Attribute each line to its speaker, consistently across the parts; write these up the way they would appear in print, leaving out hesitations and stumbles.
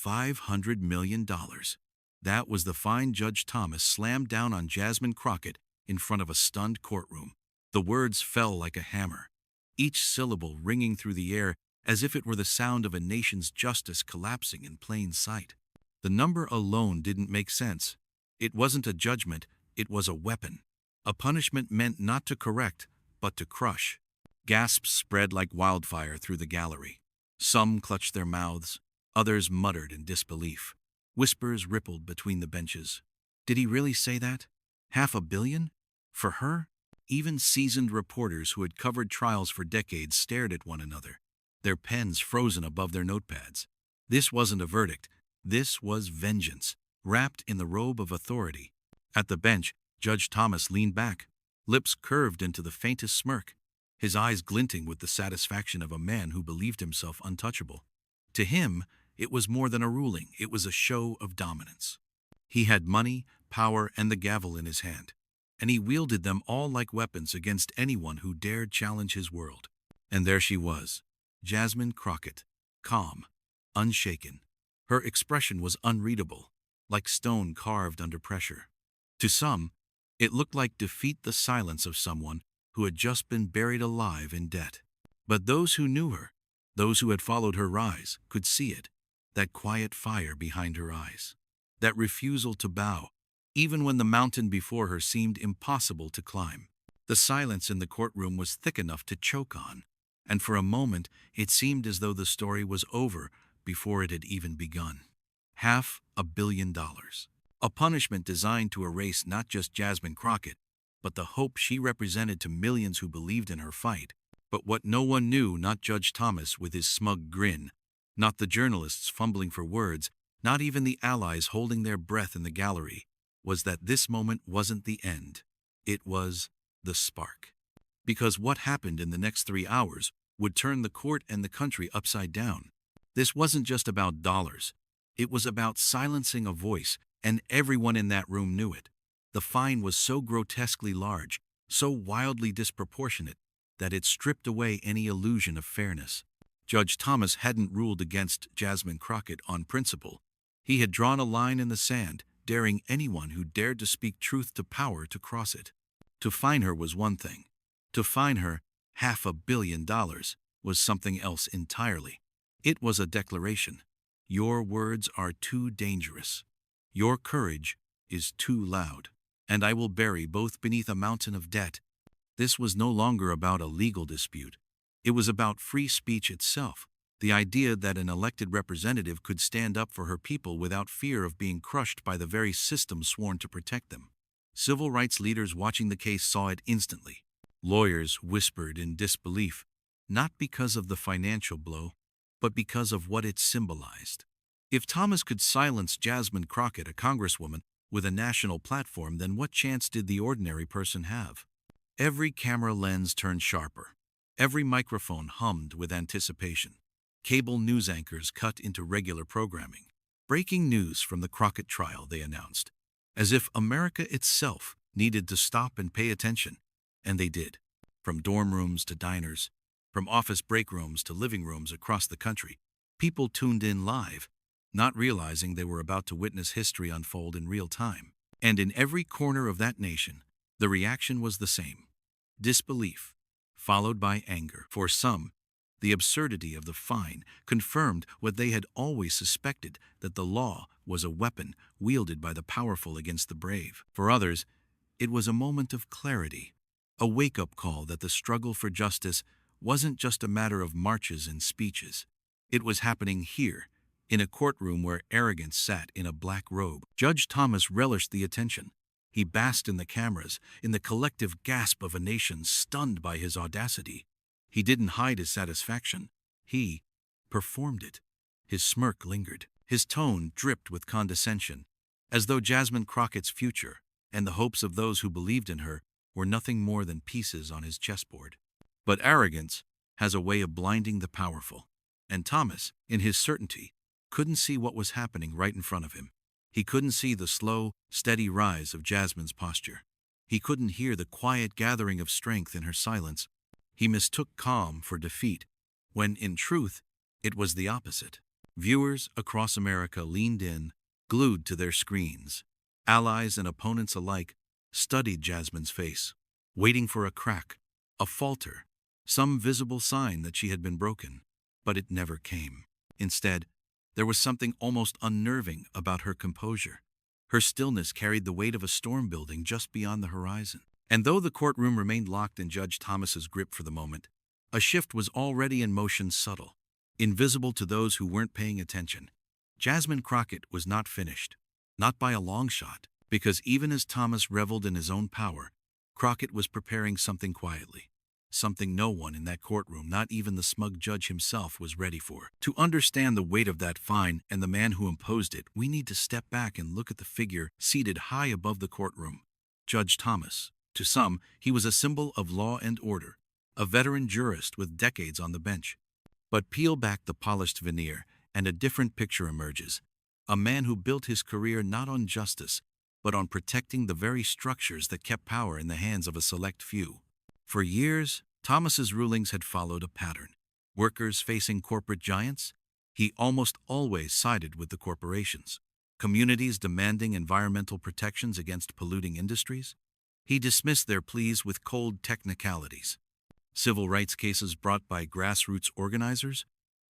Speaker 1: $500 million. That was the fine Judge Thomas slammed down on Jasmine Crockett in front of a stunned courtroom. The words fell like a hammer, each syllable ringing through the air as if it were the sound of a nation's justice collapsing in plain sight. The number alone didn't make sense. It wasn't a judgment, it was a weapon. A punishment meant not to correct, but to crush. Gasps spread like wildfire through the gallery. Some clutched their mouths, others muttered in disbelief. Whispers rippled between the benches. Did he really say that? $500 million? For her? Even seasoned reporters who had covered trials for decades stared at one another, their pens frozen above their notepads. This wasn't a verdict. This was vengeance, wrapped in the robe of authority. At the bench, Judge Thomas leaned back, lips curved into the faintest smirk, his eyes glinting with the satisfaction of a man who believed himself untouchable. To him, it was more than a ruling, it was a show of dominance. He had money, power, and the gavel in his hand, and he wielded them all like weapons against anyone who dared challenge his world. And there she was, Jasmine Crockett, calm, unshaken. Her expression was unreadable, like stone carved under pressure. To some, it looked like defeat, the silence of someone who had just been buried alive in debt. But those who knew her, those who had followed her rise, could see it, that quiet fire behind her eyes, that refusal to bow, even when the mountain before her seemed impossible to climb. The silence in the courtroom was thick enough to choke on, and for a moment it seemed as though the story was over before it had even begun. $500 million. A punishment designed to erase not just Jasmine Crockett, but the hope she represented to millions who believed in her fight. But what no one knew, not Judge Thomas with his smug grin, not the journalists fumbling for words, not even the allies holding their breath in the gallery, was that this moment wasn't the end. It was the spark. Because what happened in the next 3 hours would turn the court and the country upside down. This wasn't just about dollars. It was about silencing a voice, and everyone in that room knew it. The fine was so grotesquely large, so wildly disproportionate, that it stripped away any illusion of fairness. Judge Thomas hadn't ruled against Jasmine Crockett on principle. He had drawn a line in the sand, daring anyone who dared to speak truth to power to cross it. To fine her was one thing. To fine her $500 million was something else entirely. It was a declaration. Your words are too dangerous. Your courage is too loud, and I will bury both beneath a mountain of debt. This was no longer about a legal dispute. It was about free speech itself, the idea that an elected representative could stand up for her people without fear of being crushed by the very system sworn to protect them. Civil rights leaders watching the case saw it instantly. Lawyers whispered in disbelief, not because of the financial blow, but because of what it symbolized. If Thomas could silence Jasmine Crockett, a congresswoman with a national platform, then what chance did the ordinary person have? Every camera lens turned sharper. Every microphone hummed with anticipation. Cable news anchors cut into regular programming. Breaking news from the Crockett trial, they announced, as if America itself needed to stop and pay attention. And they did. From dorm rooms to diners, from office break rooms to living rooms across the country, people tuned in live, not realizing they were about to witness history unfold in real time. And in every corner of that nation, the reaction was the same. Disbelief, followed by anger. For some, the absurdity of the fine confirmed what they had always suspected, that the law was a weapon wielded by the powerful against the brave. For others, it was a moment of clarity, a wake-up call that the struggle for justice wasn't just a matter of marches and speeches. It was happening here, in a courtroom where arrogance sat in a black robe. Judge Thomas relished the attention. He basked in the cameras, in the collective gasp of a nation stunned by his audacity. He didn't hide his satisfaction. He performed it. His smirk lingered. His tone dripped with condescension, as though Jasmine Crockett's future and the hopes of those who believed in her were nothing more than pieces on his chessboard. But arrogance has a way of blinding the powerful, and Thomas, in his certainty, couldn't see what was happening right in front of him. He couldn't see the slow, steady rise of Jasmine's posture. He couldn't hear the quiet gathering of strength in her silence. He mistook calm for defeat, when in truth, it was the opposite. Viewers across America leaned in, glued to their screens. Allies and opponents alike studied Jasmine's face, waiting for a crack, a falter, some visible sign that she had been broken. But it never came. Instead, there was something almost unnerving about her composure. Her stillness carried the weight of a storm building just beyond the horizon. And though the courtroom remained locked in Judge Thomas's grip for the moment, a shift was already in motion, subtle, invisible to those who weren't paying attention. Jasmine Crockett was not finished. Not by a long shot, because even as Thomas reveled in his own power, Crockett was preparing something quietly. Something no one in that courtroom, not even the smug judge himself, was ready for. To understand the weight of that fine and the man who imposed it, we need to step back and look at the figure seated high above the courtroom. Judge Thomas. To some, he was a symbol of law and order, a veteran jurist with decades on the bench. But peel back the polished veneer, and a different picture emerges. A man who built his career not on justice, but on protecting the very structures that kept power in the hands of a select few. For years, Thomas's rulings had followed a pattern. Workers facing corporate giants, he almost always sided with the corporations. Communities demanding environmental protections against polluting industries, he dismissed their pleas with cold technicalities. Civil rights cases brought by grassroots organizers,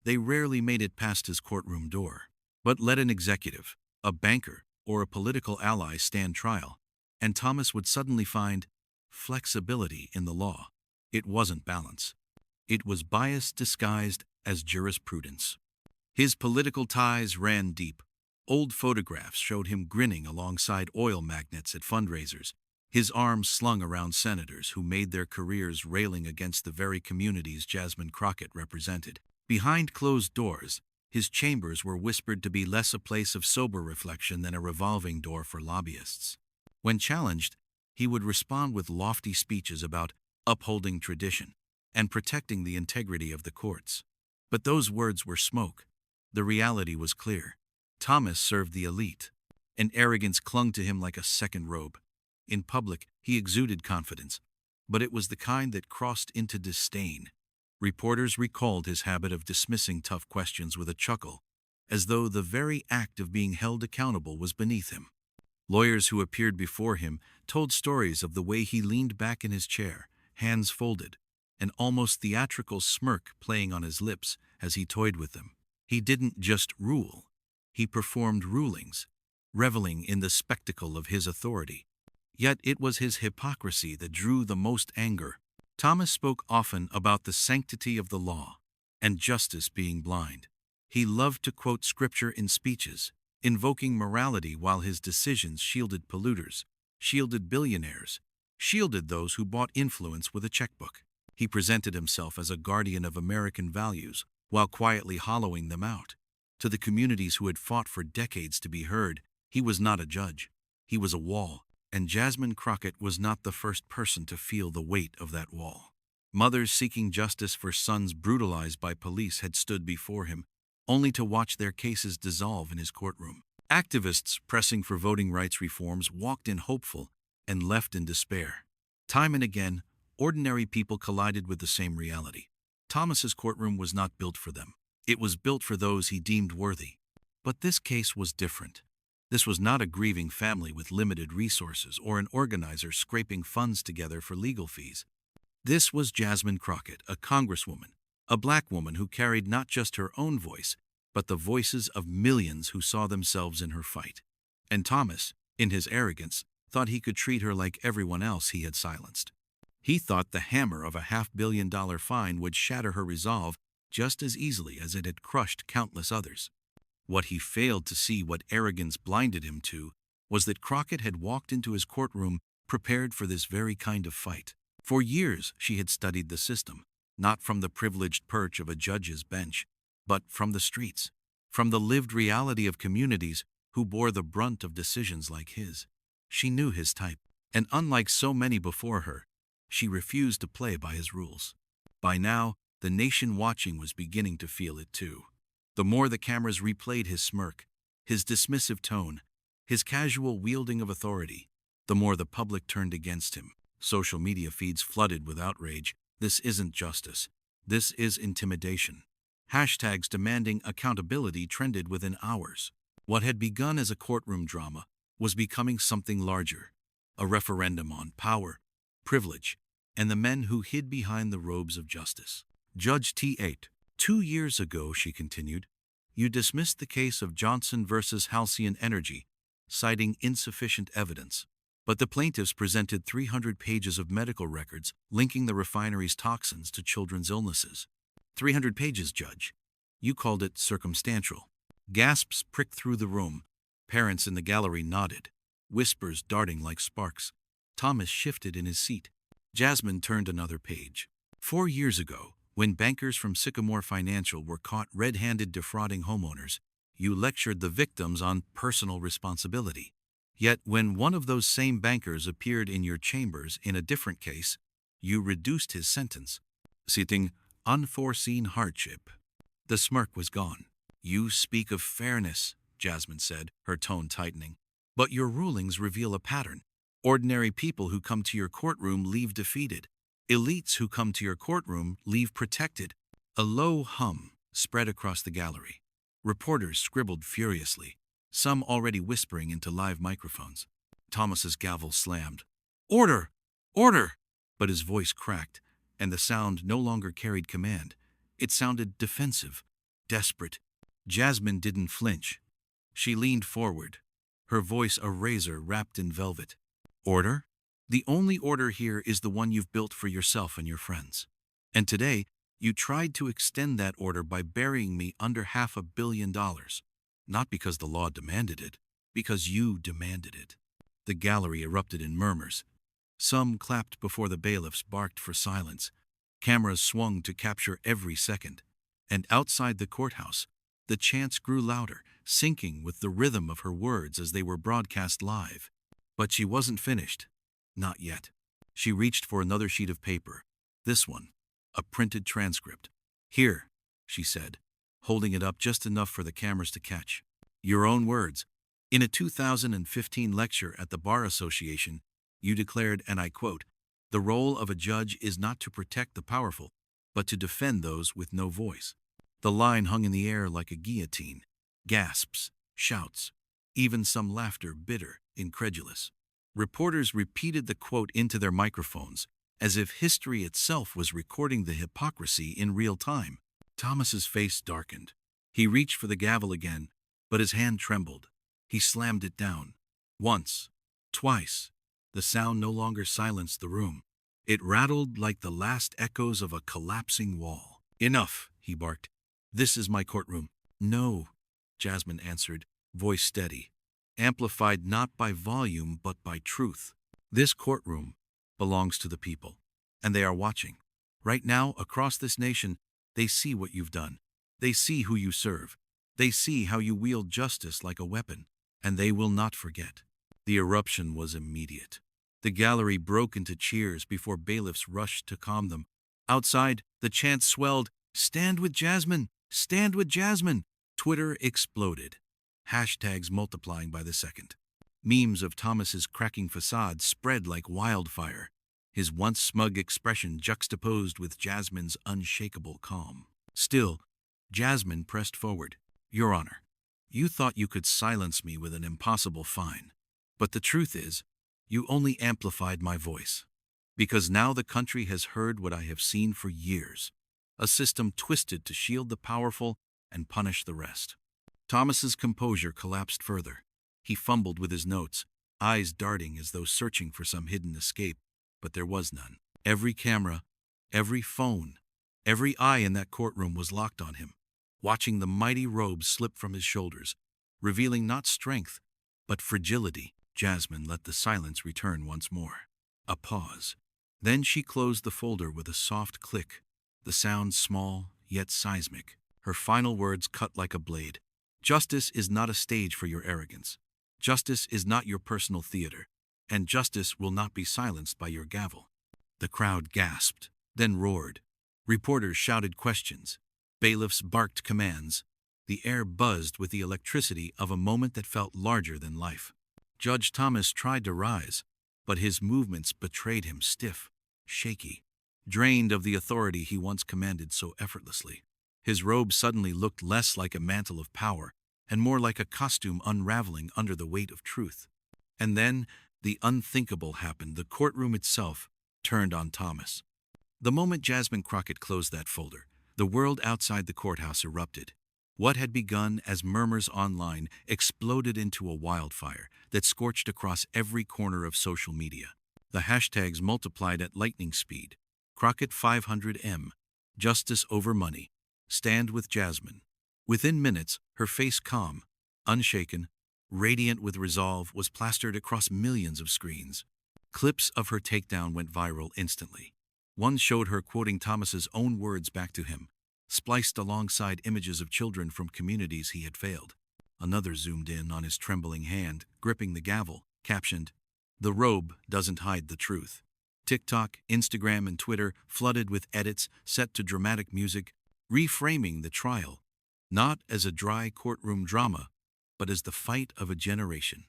Speaker 1: they rarely made it past his courtroom door. But let an executive, a banker, or a political ally stand trial, and Thomas would suddenly find flexibility in the law. It wasn't balance. It was bias disguised as jurisprudence. His political ties ran deep. Old photographs showed him grinning alongside oil magnates at fundraisers, his arms slung around senators who made their careers railing against the very communities Jasmine Crockett represented. Behind closed doors, his chambers were whispered to be less a place of sober reflection than a revolving door for lobbyists. When challenged, he would respond with lofty speeches about upholding tradition and protecting the integrity of the courts. But those words were smoke. The reality was clear. Thomas served the elite, and arrogance clung to him like a second robe. In public, he exuded confidence, but it was the kind that crossed into disdain. Reporters recalled his habit of dismissing tough questions with a chuckle, as though the very act of being held accountable was beneath him. Lawyers who appeared before him told stories of the way he leaned back in his chair, hands folded, an almost theatrical smirk playing on his lips as he toyed with them. He didn't just rule. He performed rulings, reveling in the spectacle of his authority. Yet it was his hypocrisy that drew the most anger. Thomas spoke often about the sanctity of the law and justice being blind. He loved to quote scripture in speeches, invoking morality while his decisions shielded polluters, shielded billionaires, shielded those who bought influence with a checkbook. He presented himself as a guardian of American values while quietly hollowing them out. To the communities who had fought for decades to be heard, he was not a judge. He was a wall. And Jasmine Crockett was not the first person to feel the weight of that wall. Mothers seeking justice for sons brutalized by police had stood before him, only to watch their cases dissolve in his courtroom. Activists pressing for voting rights reforms walked in hopeful and left in despair. Time and again, ordinary people collided with the same reality. Thomas's courtroom was not built for them. It was built for those he deemed worthy. But this case was different. This was not a grieving family with limited resources or an organizer scraping funds together for legal fees. This was Jasmine Crockett, a congresswoman, a black woman who carried not just her own voice, but the voices of millions who saw themselves in her fight. And Thomas, in his arrogance, thought he could treat her like everyone else he had silenced. He thought the hammer of a $500 million fine would shatter her resolve just as easily as it had crushed countless others. What he failed to see, what arrogance blinded him to, was that Crockett had walked into his courtroom prepared for this very kind of fight. For years, she had studied the system, not from the privileged perch of a judge's bench, but from the streets, from the lived reality of communities who bore the brunt of decisions like his. She knew his type, and unlike so many before her, she refused to play by his rules. By now, the nation watching was beginning to feel it too. The more the cameras replayed his smirk, his dismissive tone, his casual wielding of authority, the more the public turned against him. Social media feeds flooded with outrage. This isn't justice. This is intimidation. Hashtags demanding accountability trended within hours. What had begun as a courtroom drama was becoming something larger, a referendum on power, privilege, and the men who hid behind the robes of justice. Judge T8. 2 years ago, she continued, you dismissed the case of Johnson versus Halcyon Energy, citing insufficient evidence. But the plaintiffs presented 300 pages of medical records linking the refinery's toxins to children's illnesses. 300 pages, Judge. You called it circumstantial. Gasps pricked through the room. Parents in the gallery nodded, whispers darting like sparks. Thomas shifted in his seat. Jasmine turned another page. 4 years ago, when bankers from Sycamore Financial were caught red-handed defrauding homeowners, you lectured the victims on personal responsibility. Yet when one of those same bankers appeared in your chambers in a different case, you reduced his sentence, citing unforeseen hardship. The smirk was gone. You speak of fairness, Jasmine said, her tone tightening. But your rulings reveal a pattern. Ordinary people who come to your courtroom leave defeated. Elites who come to your courtroom leave protected. A low hum spread across the gallery. Reporters scribbled furiously, some already whispering into live microphones. Thomas's gavel slammed. Order! Order! But his voice cracked, and the sound no longer carried command. It sounded defensive, desperate. Jasmine didn't flinch. She leaned forward, her voice a razor wrapped in velvet. Order? The only order here is the one you've built for yourself and your friends. And today, you tried to extend that order by burying me under $500 million. Not because the law demanded it, because you demanded it. The gallery erupted in murmurs. Some clapped before the bailiffs barked for silence. Cameras swung to capture every second. And outside the courthouse, the chants grew louder, syncing with the rhythm of her words as they were broadcast live. But she wasn't finished. Not yet. She reached for another sheet of paper. This one, a printed transcript. Here, she said, holding it up just enough for the cameras to catch. Your own words. In a 2015 lecture at the Bar Association, you declared, and I quote, "The role of a judge is not to protect the powerful, but to defend those with no voice." The line hung in the air like a guillotine. Gasps, shouts, even some laughter, bitter, incredulous. Reporters repeated the quote into their microphones, as if history itself was recording the hypocrisy in real time. Thomas's face darkened. He reached for the gavel again, but his hand trembled. He slammed it down. Once, twice. The sound no longer silenced the room. It rattled like the last echoes of a collapsing wall. Enough, he barked. This is my courtroom. No, Jasmine answered, voice steady, amplified not by volume but by truth. This courtroom belongs to the people, and they are watching. Right now, across this nation, they see what you've done. They see who you serve. They see how you wield justice like a weapon, and they will not forget. The eruption was immediate. The gallery broke into cheers before bailiffs rushed to calm them. Outside, the chants swelled, "Stand with Jasmine! Stand with Jasmine!" Twitter exploded, hashtags multiplying by the second. Memes of Thomas's cracking facade spread like wildfire, his once smug expression juxtaposed with Jasmine's unshakable calm. Still, Jasmine pressed forward. Your Honor, you thought you could silence me with an impossible fine. But the truth is, you only amplified my voice. Because now the country has heard what I have seen for years. A system twisted to shield the powerful and punish the rest. Thomas's composure collapsed further. He fumbled with his notes, eyes darting as though searching for some hidden escape, but there was none. Every camera, every phone, every eye in that courtroom was locked on him, watching the mighty robe slip from his shoulders, revealing not strength, but fragility. Jasmine let the silence return once more. A pause. Then she closed the folder with a soft click, the sound small yet seismic. Her final words cut like a blade. Justice is not a stage for your arrogance. Justice is not your personal theater, and justice will not be silenced by your gavel. The crowd gasped, then roared. Reporters shouted questions. Bailiffs barked commands. The air buzzed with the electricity of a moment that felt larger than life. Judge Thomas tried to rise, but his movements betrayed him stiff, shaky, drained of the authority he once commanded so effortlessly. His robe suddenly looked less like a mantle of power and more like a costume unraveling under the weight of truth. And then, the unthinkable happened. The courtroom itself turned on Thomas. The moment Jasmine Crockett closed that folder, the world outside the courthouse erupted. What had begun as murmurs online exploded into a wildfire that scorched across every corner of social media. The hashtags multiplied at lightning speed. Crockett 500M, Justice over Money, Stand with Jasmine. Within minutes, her face calm, unshaken, radiant with resolve, was plastered across millions of screens. Clips of her takedown went viral instantly. One showed her quoting Thomas's own words back to him, spliced alongside images of children from communities he had failed. Another zoomed in on his trembling hand, gripping the gavel, captioned, "The robe doesn't hide the truth." TikTok, Instagram, and Twitter flooded with edits set to dramatic music, reframing the trial, not as a dry courtroom drama, but as the fight of a generation.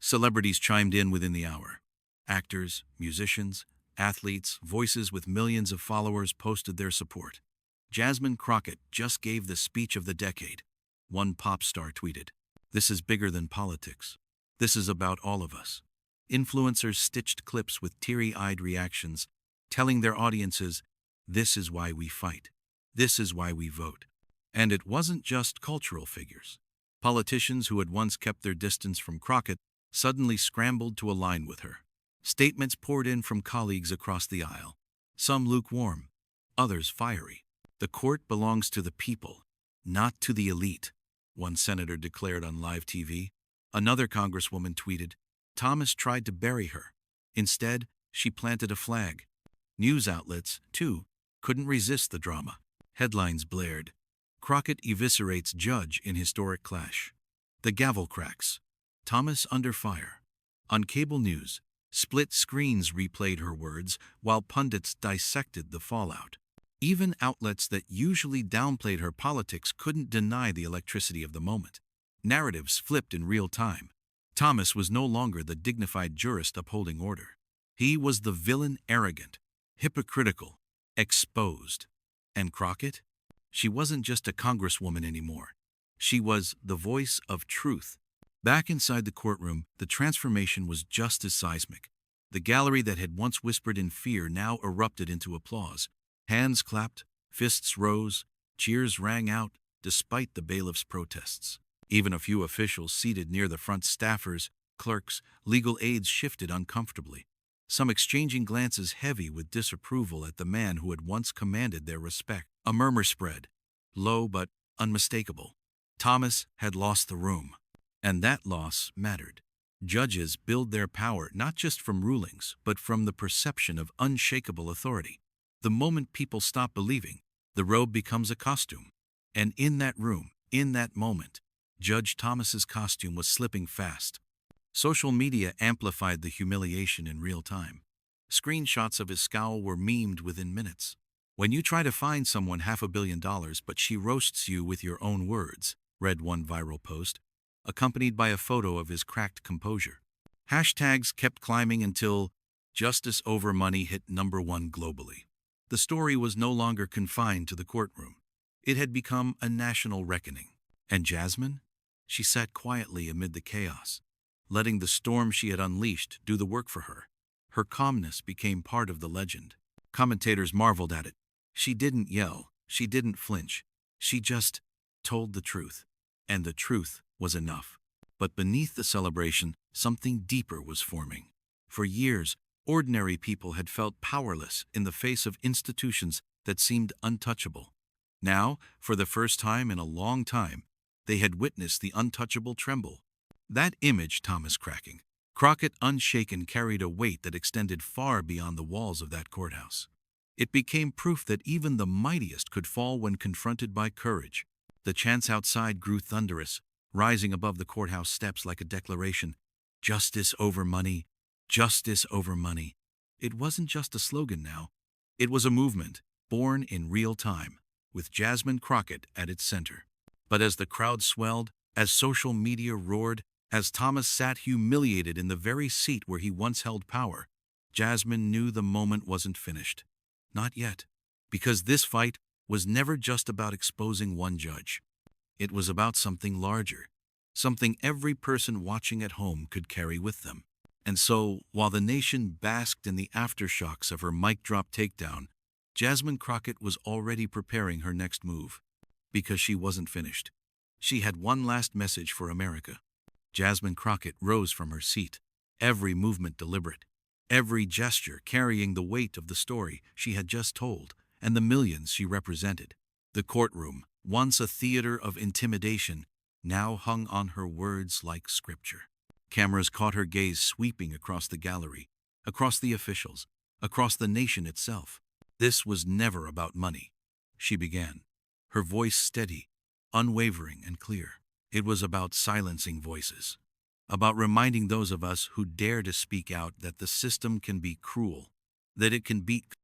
Speaker 1: Celebrities chimed in within the hour. Actors, musicians, athletes, voices with millions of followers posted their support. Jasmine Crockett just gave the speech of the decade. One pop star tweeted, "This is bigger than politics. This is about all of us." Influencers stitched clips with teary-eyed reactions, telling their audiences, "This is why we fight. This is why we vote." And it wasn't just cultural figures. Politicians who had once kept their distance from Crockett suddenly scrambled to align with her. Statements poured in from colleagues across the aisle, some lukewarm, others fiery. "The court belongs to the people, not to the elite," one senator declared on live TV. Another congresswoman tweeted, "Thomas tried to bury her. Instead, she planted a flag." News outlets, too, couldn't resist the drama. Headlines blared, "Crockett eviscerates judge in historic clash." The gavel cracks. Thomas under fire. On cable news, split screens replayed her words while pundits dissected the fallout. Even outlets that usually downplayed her politics couldn't deny the electricity of the moment. Narratives flipped in real time. Thomas was no longer the dignified jurist upholding order. He was the villain, arrogant, hypocritical, exposed. And Crockett? She wasn't just a congresswoman anymore. She was the voice of truth. Back inside the courtroom, the transformation was just as seismic. The gallery that had once whispered in fear now erupted into applause. Hands clapped, fists rose, cheers rang out, despite the bailiff's protests. Even a few officials seated near the front, staffers, clerks, legal aides, shifted uncomfortably, some exchanging glances heavy with disapproval at the man who had once commanded their respect. A murmur spread, low but unmistakable. Thomas had lost the room, and that loss mattered. Judges build their power not just from rulings, but from the perception of unshakable authority. The moment people stop believing, the robe becomes a costume. And in that room, in that moment, Judge Thomas's costume was slipping fast. Social media amplified the humiliation in real time. Screenshots of his scowl were memed within minutes. "When you try to find someone $500 million but she roasts you with your own words," read one viral post, accompanied by a photo of his cracked composure. Hashtags kept climbing until Justice over Money hit #1 globally. The story was no longer confined to the courtroom. It had become a national reckoning. And Jasmine? She sat quietly amid the chaos, letting the storm she had unleashed do the work for her. Her calmness became part of the legend. Commentators marveled at it. She didn't yell, she didn't flinch. She just told the truth. And the truth was enough. But beneath the celebration, something deeper was forming. For years, ordinary people had felt powerless in the face of institutions that seemed untouchable. Now, for the first time in a long time, they had witnessed the untouchable tremble. That image, Thomas cracking, Crockett unshaken, carried a weight that extended far beyond the walls of that courthouse. It became proof that even the mightiest could fall when confronted by courage. The chants outside grew thunderous, rising above the courthouse steps like a declaration. Justice over money, justice over money. It wasn't just a slogan now. It was a movement, born in real time, with Jasmine Crockett at its center. But as the crowd swelled, as social media roared, as Thomas sat humiliated in the very seat where he once held power, Jasmine knew the moment wasn't finished. Not yet. Because this fight was never just about exposing one judge. It was about something larger, something every person watching at home could carry with them. And so, while the nation basked in the aftershocks of her mic drop takedown, Jasmine Crockett was already preparing her next move. Because she wasn't finished. She had one last message for America. Jasmine Crockett rose from her seat, every movement deliberate, every gesture carrying the weight of the story she had just told and the millions she represented. The courtroom, once a theater of intimidation, now hung on her words like scripture. Cameras caught her gaze sweeping across the gallery, across the officials, across the nation itself. This was never about money, she began, her voice steady, unwavering and clear. It was about silencing voices, about reminding those of us who dare to speak out that the system can be cruel, that it can beat